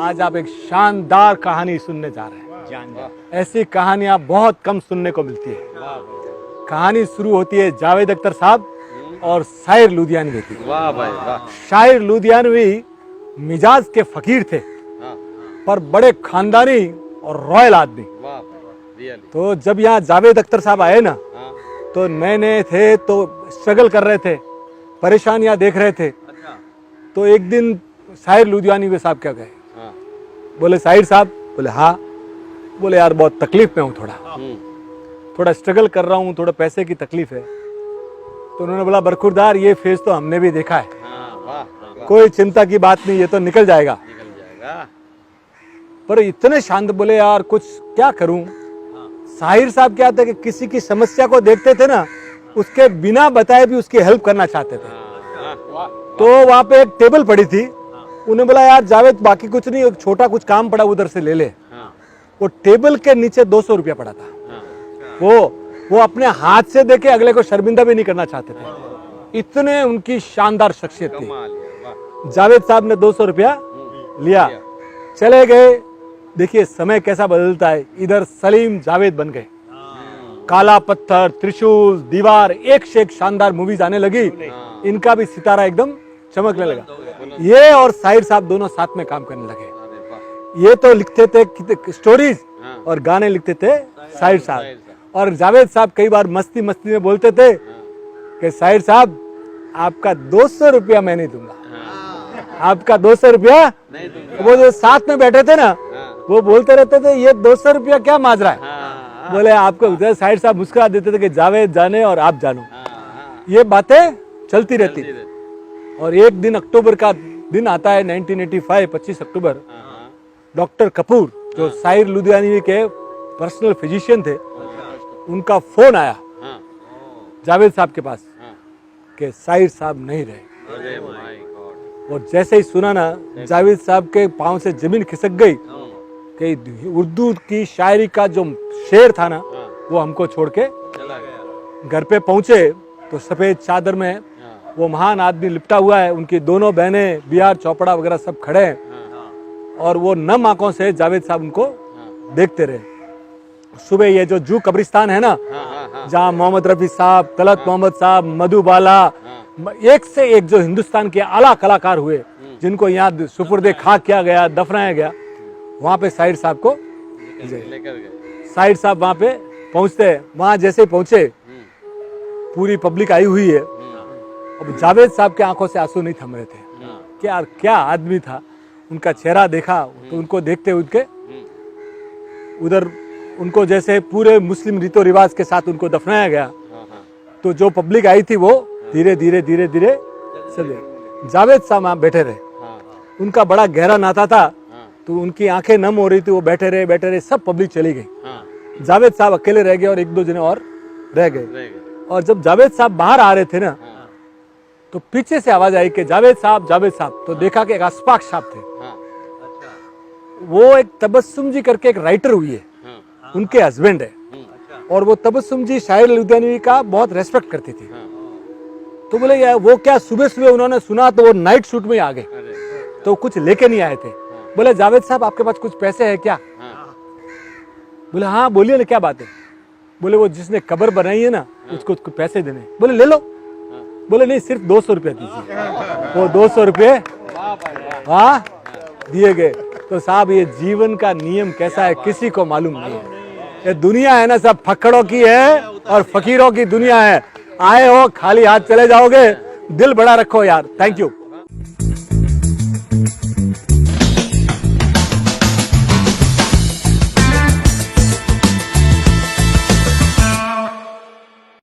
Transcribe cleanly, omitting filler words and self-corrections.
आज आप एक शानदार कहानी सुनने जा रहे हैं। ऐसी कहानियां बहुत कम सुनने को मिलती है। कहानी शुरू होती है जावेद अख्तर साहब और शायर लुधियानवी की। वाह भाई वाह। शायर लुधियानवी मिजाज के फकीर थे, पर बड़े खानदानी और रॉयल आदमी। वाह भाई, रियली। तो जब यहाँ जावेद अख्तर साहब आए ना, तो नए नए थे, तो स्ट्रगल कर रहे थे, परेशानियां देख रहे थे। तो एक दिन शायर लुधियानवी साहब क्या कहे, बोले शायर साहब, बोले हाँ, बोले यार बहुत तकलीफ में हूँ, थोड़ा स्ट्रगल कर रहा हूँ, थोड़ा पैसे की तकलीफ है। तो उन्होंने बोला बरखुरदार, ये फेज तो हमने भी देखा है, कोई चिंता की बात नहीं, ये तो निकल जाएगा। पर इतने शांत, बोले यार कुछ क्या करूं। शाहिर साहब क्या थे कि किसी की समस्या को देखते थे ना, उसके बिना बताए भी उसकी हेल्प करना चाहते थे। तो वहां पे एक टेबल पड़ी थी, उन्हें बोला यार जावेद बाकी कुछ नहीं, एक छोटा कुछ काम पड़ा उधर से ले ले। वो टेबल के नीचे 200 रुपया पड़ा था। वो अपने हाथ से देके अगले को शर्मिंदा भी नहीं करना चाहते थे, इतने उनकी शानदार शख्सियत थी। जावेद साहब ने 200 रुपया लिया, चले गए। देखिए समय कैसा बदलता है। इधर सलीम जावेद बन गए, काला पत्थर, त्रिशूल, दीवार, एक से एक शानदार मूवीज आने लगी। इनका भी सितारा एकदम चमकने लगा। ये और शाहिर साहब दोनों साथ में काम करने लगे। ये तो लिखते थे स्टोरीज और गाने लिखते थे शाहिर साहब, और जावेद साहब कई बार मस्ती मस्ती में बोलते थे कि शाहिर साहब आपका 200 रुपया मैं नहीं दूंगा, आपका 200 रुपया। वो जो साथ में बैठे थे ना, वो बोलते रहते थे ये 200 रुपया क्या माजरा है। बोले आपको, शाहिर साहब मुस्कुरा देते थे कि जावेद जाने और आप जानो। ये बातें चलती रहती। और एक दिन अक्टूबर का दिन आता है 1985, 25 अक्टूबर। डॉक्टर कपूर जो शायर लुधियानवी के पर्सनल फिजिशियन थे, उनका फोन आया जावेद साहब के पास कि शाहिर साहब नहीं रहे। और जैसे ही सुना ना, जावेद साहब के पांव से जमीन खिसक गई कि उर्दू की शायरी का जो शेर था ना, वो हमको छोड़ के चला गया। घर पे पहुंचे तो सफेद चादर में वो महान आदमी लिपटा हुआ है, उनकी दोनों बहनें BR चोपड़ा वगैरह सब खड़े हैं, और वो नम आंखों से जावेद साहब उनको देखते रहे। सुबह ये जो जू कब्रिस्तान है ना, जहाँ मोहम्मद रफी साहब, तलत मोहम्मद साहब, मधुबाला, एक से एक जो हिंदुस्तान के आला कलाकार हुए, जिनको यहाँ सुपुर्दे खाक किया गया, दफनाया गया, वहां पे शाहिर साहब को लेकर गए। शाहिर साहब वहां पे पहुंचते, वहां जैसे पहुंचे पूरी पब्लिक आई हुई है। अब जावेद साहब के आंखों से आंसू नहीं थम रहे थे। क्या आदमी था। उनका चेहरा देखा तो उनको देखते उनके उधर, उनको जैसे पूरे मुस्लिम रीतो रिवाज के साथ उनको दफनाया गया। तो जो पब्लिक आई थी वो धीरे धीरे धीरे धीरे चले। जावेद साहब वहां बैठे रहे, उनका बड़ा गहरा नाता था, तो उनकी आंखें नम हो रही थी। वो बैठे रहे, सब पब्लिक चली गई। जावेद साहब अकेले रह गए और एक दो जने और रह गए। और जब जावेद साहब बाहर आ रहे थे ना, तो पीछे से आवाज आई कि जावेद साहब, जावेद साहब। तो देखा कि एक अशफाक साहब थे। वो एक तबस्सुम जी करके एक राइटर हुई है, उनके हस्बैंड है। और वो तबस्सुम जी शायर लुधियानवी का बहुत रेस्पेक्ट करती थी। तो बोले यार वो क्या, सुबह सुबह उन्होंने सुना तो वो नाइट शूट में आ गए, तो कुछ लेके नहीं आए थे। बोले जावेद साहब आपके पास कुछ पैसे है क्या? बोले हाँ बोलिए ना, क्या बात है? बोले वो जिसने कब्र बनाई है ना, उसको पैसे देने। बोले ले लो। बोले नहीं, सिर्फ 200 रुपया दीजिए। वो 200 रुपये हाँ दिए गए। तो साहब ये जीवन का नियम कैसा है किसी को मालूम नहीं है। ये दुनिया है ना, सब फक्कड़ों की है और फकीरों की दुनिया है। आए हो खाली हाथ चले जाओगे, दिल बड़ा रखो यार। Thank you.